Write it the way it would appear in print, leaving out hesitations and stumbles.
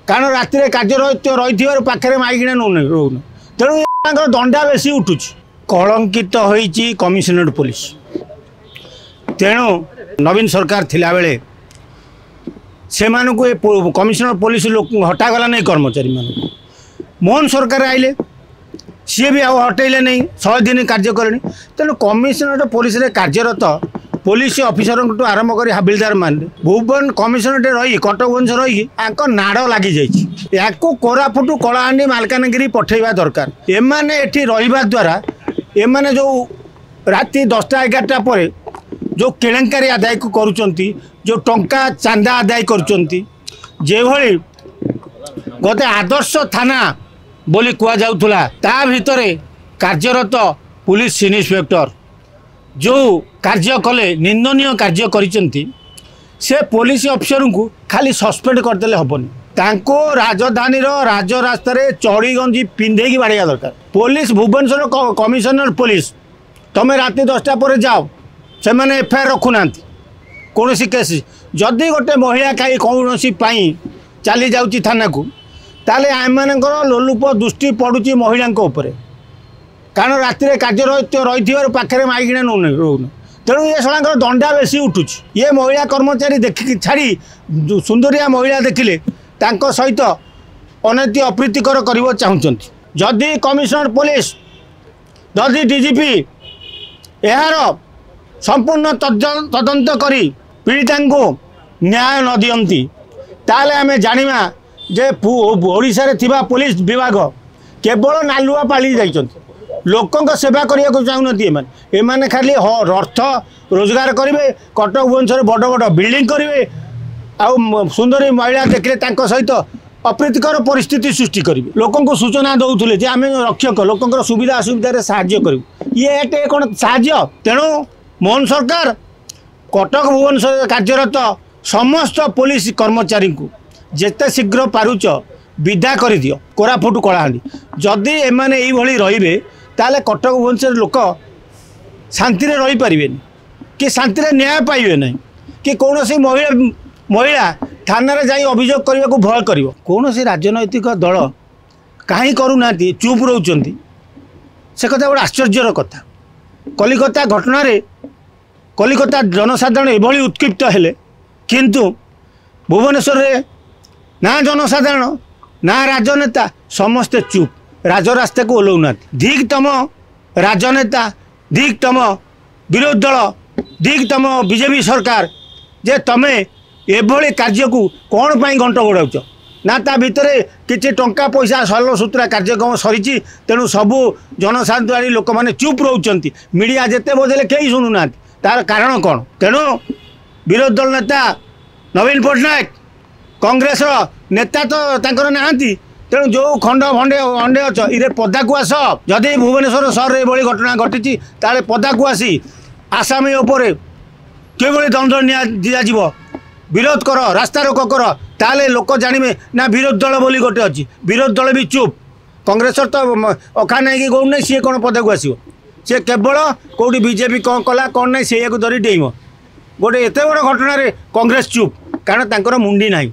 कारण राति कार्यरत रही पाखे माइकिना रोन तेणु दंडा बेसी उठू कलंकित होती कमिशनरेट पुलिस तेणु नवीन सरकार थिला बेले से कमिशनर पुलिस लोक हटागला नहीं कर्मचारी मान मोहन सरकार आइले सी भी हटेले नहीं 100 दिन कार्य करें तेणु कमिशनरेट पुलिस कार्यरत पुलिस ऑफिसर आरंभ कर हाबिलदार मान भुवन कमिशनरेट रही कटक भुवनेश्वर रही नाड़ लगी जाइए कोरापुट कलाहांडी मालकानगिरी पठेवा दरकार एमाने एठी रहिबा द्वारा एमाने जो राति 10टा 11टा पर जो केलेंकारी आदाय करुचंती जो टंका चांदा आदाय करुचंती जेभली गोटे आदर्श थाना बोली कुआ जाउथुला ता भितरे कार्यरत पुलिस इन्स्पेक्टर जो कार्य कले निंदनीय कार्य करिसेंती से पुलिस ऑफिसर को खाली सस्पेंड करदेले हबनी तांको राजधानी राजरास्ता चढ़ी गंजी पिंधे बाड़िया दरकार पुलिस भुवनेश्वर कमिशनर पुलिस तमें राति 10टा पर जाओ से मैंने एफआईआर रखुना कौन केस जदि गोटे महिला कहीं कौन चली जाऊँगी थाना को ताले आम लोलुप दृष्टि पड़ुची महिला कारण राति कार्यरत रही पाखे माइकिना रोन तेणु ये सला दंडा बेसी उठू ये महिला कर्मचारी देखिक छाड़ी सुंदरिया महिला देखिले सहित अनैति अप्रीतिकर कर चाहते जदि कमिशनर पुलिस जदि डीजीपी यार संपूर्ण तदंत करी पीड़िता को न्याय न दियंती ताले आमे जानिमा जे ओडिशा रे थिबा पुलिस विभाग केवल नालुआ पाली जाइछन्ति लोकंक सेवा करिया को चाहुनती एमाने खाली अर्थ रोजगार करेंगे कटक भुवनेश्वर बड़ बड़ बिल्डिंग करेंगे आउ सुंदरी महिला देखले तांको सहित अप्रीतिकर परिस्थिति सृष्टि करेंगे लोकों सूचना दौले जे आम रक्षक लोकंर सुविधा असुविधा साहाय्य करूँ ये एटे कौन साहाय्य तेणु मोहन सरकार कटक भुवनेश्वर कार्यरत समस्त पुलिस कर्मचारी को जेते शीघ्र पारुच विदा कर दियो कोरापुट कलाहांडी जदि एमाने एइभली रहिबे ताले कटक भुवनेश्वर लोक शांति रही पारे कि शांति न्याय पाइबे नहीं कि कौन सी महिला थाना रे जाई अभियोग करने को भय कर कौन सी राजनैतिक दल कहीं करूना चुप रोचंती से कथा गोटे आश्चर्यर कथा कलिकता घटना रे कलिकता जनसाधारण एभली उत्क्षिप्त हेले किंतु भुवनेश्वर रे ना जनसाधारण ना राजनेता समस्ते चुप राजरास्ता को ओल्लौना धिकतम राजनेता धिकतम विरोधी दल धिकतम बीजेपी सरकार जे तमें एभली कार्य को कौन पाई घंट गोड़ाऊच ना ता भितर किसी टंका पैसा सल सूत्रा कार्यक्रम सरी तेणु सबू जनसाधारण लोक मैंने चुप रोचंती मीडिया जिते बजेले कहीं शुणुना तार कारण कौन तेणु विरोधी दल नेता नवीन पट्टनायक कांग्रेस नेता तो तांकर नाहांती तेणु जो खंड भंडे अंडे अच इरे पदा को आस जदि भुवनेश्वर सहर एभली घटना घटी ताले पदा को आसी आसामी उपरे किभली दंड दिजाजिव विरोध कर रास्ता रोक कर ताले लोक जानिबे ना विरोधी दल बोली गोटे अच्छी विरोधी दल भी चुप कांग्रेस तो अखा नहीं कौन नहीं सी कौन पदा को आसो सी केवल कौटी बीजेपी कौन कला कौन नहीं से धरी डेइम गोटे एत बड़ घटना कांग्रेस चुप कारण तांकर मुंडी नहीं।